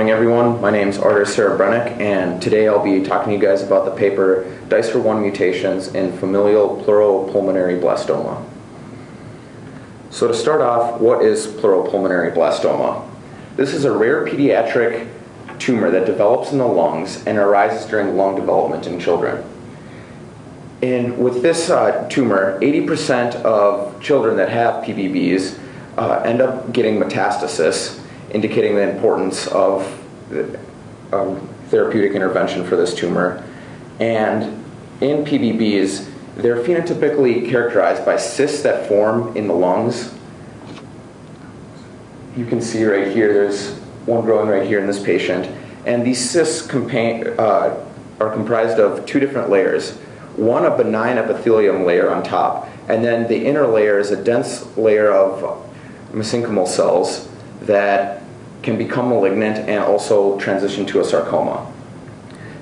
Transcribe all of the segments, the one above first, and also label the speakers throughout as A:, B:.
A: Morning everyone, my name is Artur Serebrenik, and today I'll be talking to you guys about the paper DICER1 mutations in familial pleuropulmonary blastoma. So to start off, what is pleuropulmonary blastoma? This is a rare pediatric tumor that develops in the lungs and arises during lung development in children. And with this tumor, 80% of children that have PBBs end up getting metastasis, indicating the importance of therapeutic intervention for this tumor. And in PBBs, they're phenotypically characterized by cysts that form in the lungs. You can see right here, there's one growing right here in this patient. And these cysts are comprised of two different layers. One, a benign epithelium layer on top, and then the inner layer is a dense layer of mesenchymal cells that can become malignant and also transition to a sarcoma.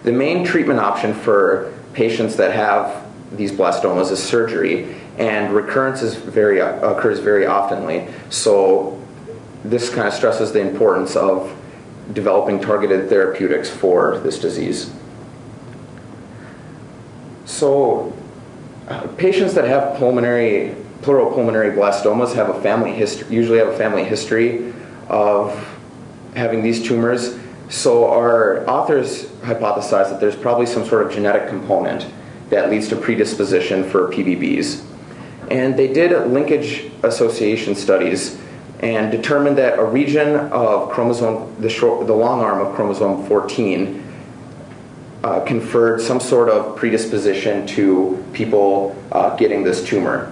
A: The main treatment option for patients that have these blastomas is surgery, and recurrence occurs very oftenly. So this kind of stresses the importance of developing targeted therapeutics for this disease. So patients that have pleuropulmonary blastomas have a family history, usually have a family history of having these tumors. So our authors hypothesize that there's probably some sort of genetic component that leads to predisposition for PBBs. And they did linkage association studies and determined that a region of the long arm of chromosome 14 conferred some sort of predisposition to people getting this tumor.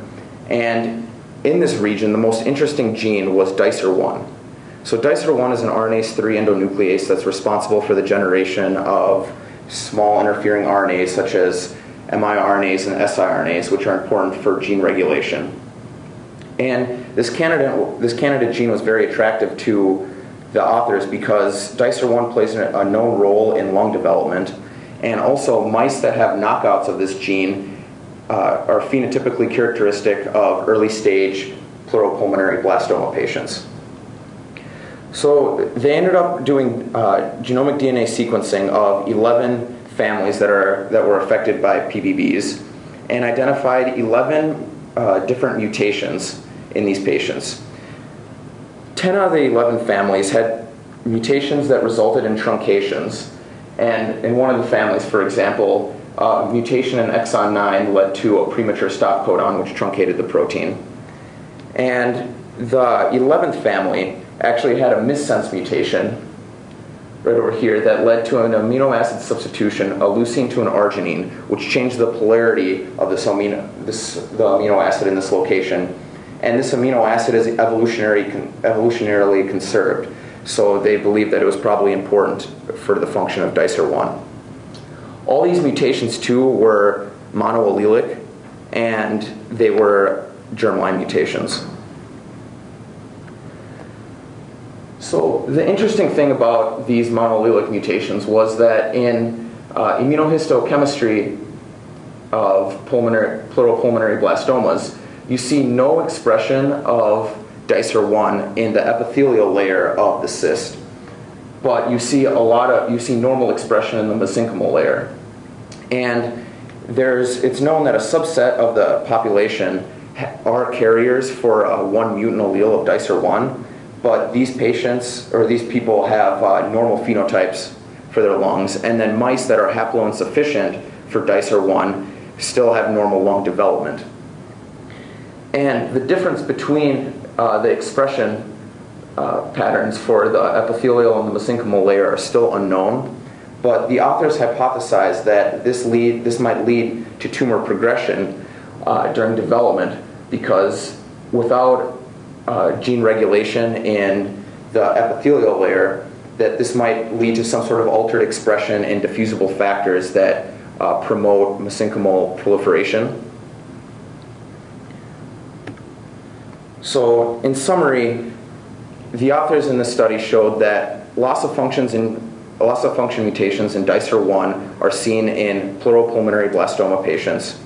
A: And in this region, the most interesting gene was DICER1. So DICER1 is an RNase 3 endonuclease that's responsible for the generation of small interfering RNAs such as miRNAs and siRNAs, which are important for gene regulation. And this candidate gene was very attractive to the authors because DICER1 plays a known role in lung development, and also mice that have knockouts of this gene are phenotypically characteristic of early stage pleuropulmonary blastoma patients. So they ended up doing genomic DNA sequencing of 11 families that were affected by PBBs and identified 11 different mutations in these patients. 10 out of the 11 families had mutations that resulted in truncations. And in one of the families, for example, mutation in exon 9 led to a premature stop codon, which truncated the protein. And the 11th family actually had a missense mutation right over here that led to an amino acid substitution, a leucine to an arginine, which changed the polarity of the amino acid in this location. And this amino acid is evolutionarily conserved. So they believe that it was probably important for the function of DICER1. All these mutations, too, were monoallelic, and they were germline mutations. So the interesting thing about these monoallelic mutations was that in immunohistochemistry of pleuropulmonary blastomas, you see no expression of DICER1 in the epithelial layer of the cyst, but you see normal expression in the mesenchymal layer. And it's known that a subset of the population are carriers for one mutant allele of DICER1, but these people have normal phenotypes for their lungs, and then mice that are haploinsufficient for DICER1 still have normal lung development. And the difference between the expression patterns for the epithelial and the mesenchymal layer are still unknown, but the authors hypothesized that this might lead to tumor progression during development, because without gene regulation in the epithelial layer, that this might lead to some sort of altered expression in diffusible factors that promote mesenchymal proliferation. So, in summary, the authors in this study showed that loss of function mutations in DICER1 are seen in pleuropulmonary blastoma patients.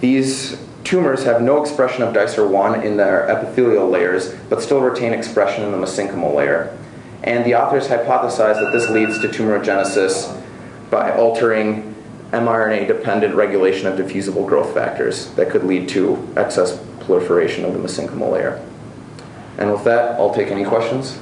A: These tumors have no expression of DICER1 in their epithelial layers, but still retain expression in the mesenchymal layer. And the authors hypothesized that this leads to tumorigenesis by altering mRNA-dependent regulation of diffusible growth factors that could lead to excess proliferation of the mesenchymal layer. And with that, I'll take any questions.